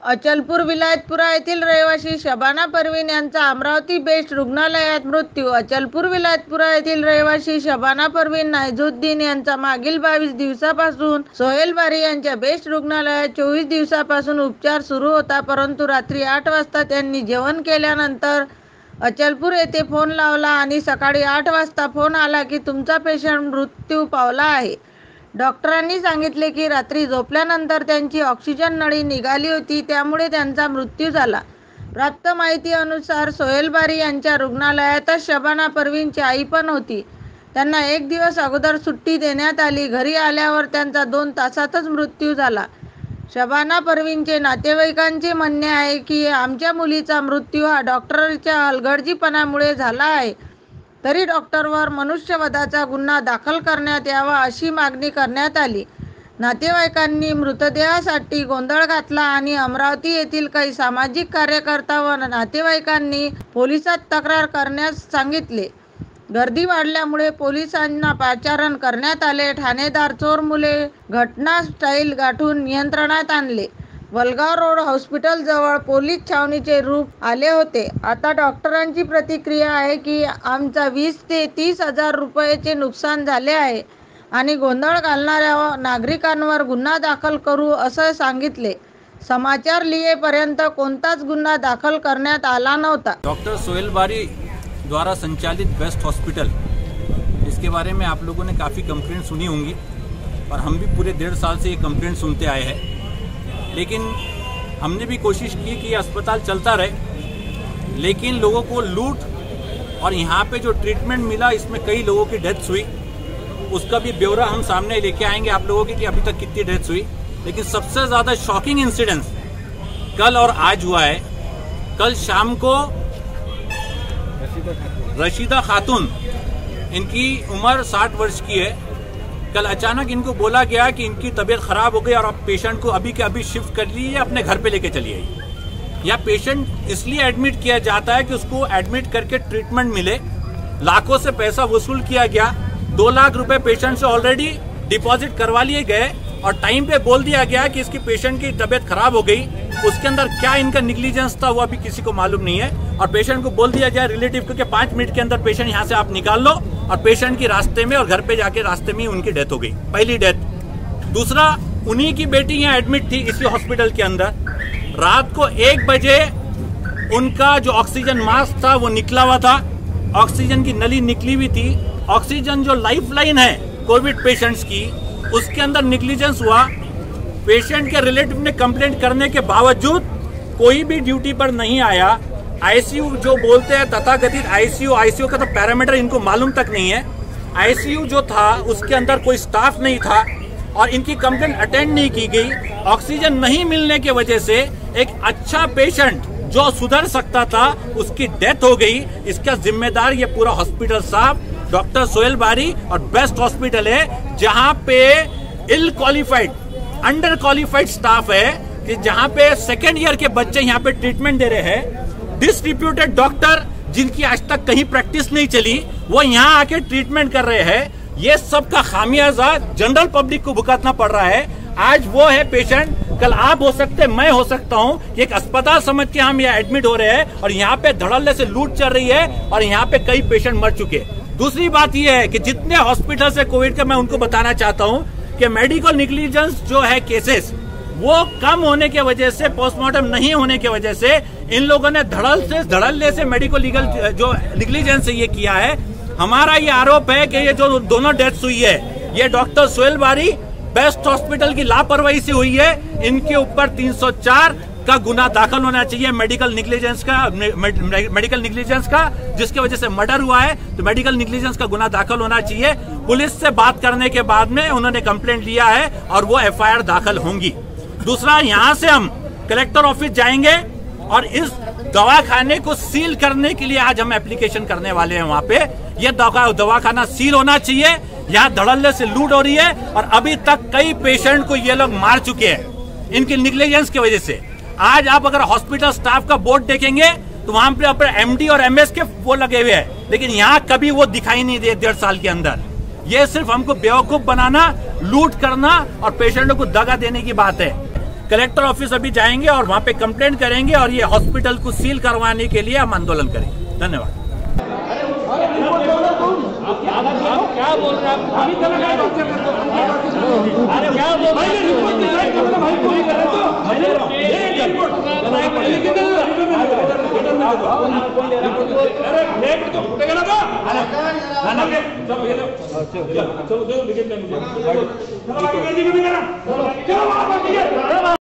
अचलपूर विलायतपुरा येथील रहिवासी शबाना परवीन यांचा अमरावती बेस्ट रुग्णालयात मृत्यू। अचलपूर विलायतपुरा येथील रहिवासी शबाना परवीन नाइझुद्दीन यांचा मागील 22 दिवसापासून सोहेल बारी यांच्या बेस्ट रुग्णालयात 24 दिवसापासून उपचार सुरू होता, परंतु रात्री 8 वाजता त्यांनी जेवण केल्यानंतर अचलपूर येथे फोन लावला आणि सकाळी 8 वाजता फोन आला की तुमचा पेशंट मृत्यू पावला आहे। डॉक्टरांनी सांगितले की रात्री झोपल्यानंतर त्यांची ऑक्सिजन नळी निघाली होती, त्यामुळे त्यांचा मृत्यू झाला। प्राप्त माहिती अनुसार सोहेल बारी यांच्या रुग्णालयातच शबाना परवीनची आई पण होती। त्यांना 1 दिवस अगोदर सुट्टी देण्यात आली। घरी आल्यावर त्यांचा 2 तासातच मृत्यू झाला। शबाना परवीनचे नातेवाईकांचे म्हणणे आहे की आमच्या मुलीचा मृत्यू हा डॉक्टरच्या हलगर्जीपणामुळे झाला आहे, तरी डॉक्टरवर मनुष्यवधाचा गुन्हा दाखल करण्यात यावा अशी मागणी करण्यात आली। नातेवाईकांनी मृतदेहासाठी गोंधळ घातला आणि अमरावती येथील काही सामाजिक कार्यकर्ता व नातेवाईकांनी पोलिसात तक्रार करण्यास सांगितले। गर्दी वाढल्यामुळे पोलिसांना पाचारण करण्यात आले। ठाणेदार चोरमुले घटनास्थळी गाठून नियंत्रणात आणले। वलगाव रोड हॉस्पिटल जवळ पोलीस छावणीचे रूप आले होते। आता डॉक्टरांची प्रतिक्रिया आहे की आमचा 20 ते 30 हजार रुपयाचे नुकसान झाले आहे आणि गोंधळ घालणाऱ्या नागरिकांवर गुन्हा दाखल करू असं सांगितले। समाचार लिहेपर्यंत कोणताच गुन्हा दाखल करण्यात आला नव्हता। डॉक्टर सोहेल बारी द्वारा संचालित बेस्ट हॉस्पिटल, इसके बारे में आप लोगों ने काफ़ी कंप्लेंट सुनी होंगी और हम भी पूरे 1.5 साल से ये कंप्लेंट सुनते आए हैं, लेकिन हमने भी कोशिश की कि अस्पताल चलता रहे, लेकिन लोगों को लूट और यहाँ पे जो ट्रीटमेंट मिला इसमें कई लोगों की डेथ्स हुई। उसका भी ब्यौरा हम सामने लेके आएंगे आप लोगों की कि अभी तक कितनी डेथ्स हुई। लेकिन सबसे ज़्यादा शॉकिंग इंसिडेंस कल और आज हुआ है। कल शाम को रशीदा खातून, इनकी उम्र 60 वर्ष की है, कल अचानक इनको बोला गया कि इनकी तबीयत खराब हो गई और आप पेशेंट को अभी के अभी शिफ्ट कर लीजिए, अपने घर पे लेके चलिए। या पेशेंट इसलिए एडमिट किया जाता है कि उसको एडमिट करके ट्रीटमेंट मिले। लाखों से पैसा वसूल किया गया। 2 लाख रुपए पेशेंट से ऑलरेडी डिपॉजिट करवा लिए गए और टाइम पे बोल दिया गया कि इसकी पेशेंट की तबीयत खराब हो गई। उसके अंदर क्या इनका निग्लिजेंस था वो अभी किसी को मालूम नहीं है। और पेशेंट को बोल दिया जाए रिलेटिव को कि 5 मिनट के अंदर पेशेंट यहाँ से आप निकाल लो, और पेशेंट की रास्ते में और घर पे जाके रास्ते में उनकी डेथ हो गई, पहली डेथ। दूसरा, उन्हीं की बेटी यहाँ एडमिट थी इसी हॉस्पिटल के अंदर। रात को 1 बजे उनका जो ऑक्सीजन मास्क था वो निकला हुआ था, ऑक्सीजन की नली निकली हुई थी। ऑक्सीजन जो लाइफलाइन है कोविड पेशेंट्स की, उसके अंदर निग्लिजेंस हुआ। पेशेंट के रिलेटिव ने कंप्लेंट करने के बावजूद कोई भी ड्यूटी पर नहीं आया। आईसीयू जो बोलते हैं तथाकथित आईसीयू का तो पैरामीटर इनको मालूम तक नहीं है। आईसीयू जो था उसके अंदर कोई स्टाफ नहीं था और इनकी कंप्लेंट अटेंड नहीं की गई। ऑक्सीजन नहीं मिलने की वजह से एक अच्छा पेशेंट जो सुधर सकता था उसकी डेथ हो गई। इसका जिम्मेदार ये पूरा हॉस्पिटल साहब डॉक्टर सोहेल बारी और बेस्ट हॉस्पिटल है, जहां पे इल क्वालिफाइड, अंडर क्वालिफाइड स्टाफ है, कि जहां पे 2nd ईयर के बच्चे यहाँ पे ट्रीटमेंट दे रहे हैं। डिस्ट्रीब्यूटेड डॉक्टर जिनकी आज तक कहीं प्रैक्टिस नहीं चली वो यहाँ आके ट्रीटमेंट कर रहे हैं। ये सब का खामियाजा जनरल पब्लिक को भुगतना पड़ रहा है। आज वो है पेशेंट, कल आप हो सकते, मैं हो सकता हूँ। एक अस्पताल समझ के हम यहाँ एडमिट हो रहे हैं और यहाँ पे धड़ल्ले से लूट चल रही है और यहाँ पे कई पेशेंट मर चुके हैं। दूसरी बात यह है कि जितने हॉस्पिटल से कोविड का, मैं उनको बताना चाहता हूँ कि मेडिकल निग्लिजेंस जो है केसेस वो कम होने के वजह से, पोस्टमार्टम नहीं होने की वजह से इन लोगों ने धड़ल्ले से मेडिकल लीगल जो निग्लिजेंस ये किया है। हमारा ये आरोप है कि ये जो दोनों डेथ्स हुई है ये डॉक्टर सोहेल बारी बेस्ट हॉस्पिटल की लापरवाही से हुई है। इनके ऊपर 304 का गुना दाखल होना चाहिए मेडिकल निग्लिजेंस का, जिसकी वजह से मर्डर हुआ है, तो मेडिकल निग्लिजेंस का गुना दाखल होना चाहिए। पुलिस से बात करने के बाद में उन्होंने कंप्लेंट लिया है और वो एफआईआर दाखल होंगी। दूसरा, यहाँ से हम कलेक्टर ऑफिस जाएंगे और इस दवाखाने को सील करने के लिए आज हम एप्लीकेशन करने वाले हैं। वहाँ पे ये दवाखाना सील होना चाहिए। यहाँ धड़ल्ले से लूट हो रही है और अभी तक कई पेशेंट को ये लोग मार चुके हैं इनकी निग्लिजेंस की वजह से। आज आप अगर हॉस्पिटल स्टाफ का बोर्ड देखेंगे तो वहां पे अपने एमडी और एमएस के वो लगे हुए हैं, लेकिन यहाँ कभी वो दिखाई नहीं दे 1.5 साल के अंदर। ये सिर्फ हमको बेवकूफ बनाना, लूट करना और पेशेंटों को दगा देने की बात है। कलेक्टर ऑफिस अभी जाएंगे और वहां पे कंप्लेंट करेंगे और ये हॉस्पिटल को सील करवाने के लिए हम आंदोलन करेंगे। धन्यवाद। आप क्या बोल रहे हैं? अभी चला गया डॉक्टर का। अरे क्या बोल रहे हैं? रिपोर्ट डिसाइड करना भाई, पूरी करें तो अरे लेट तो फुटेगा ना। चलो चलो लिखित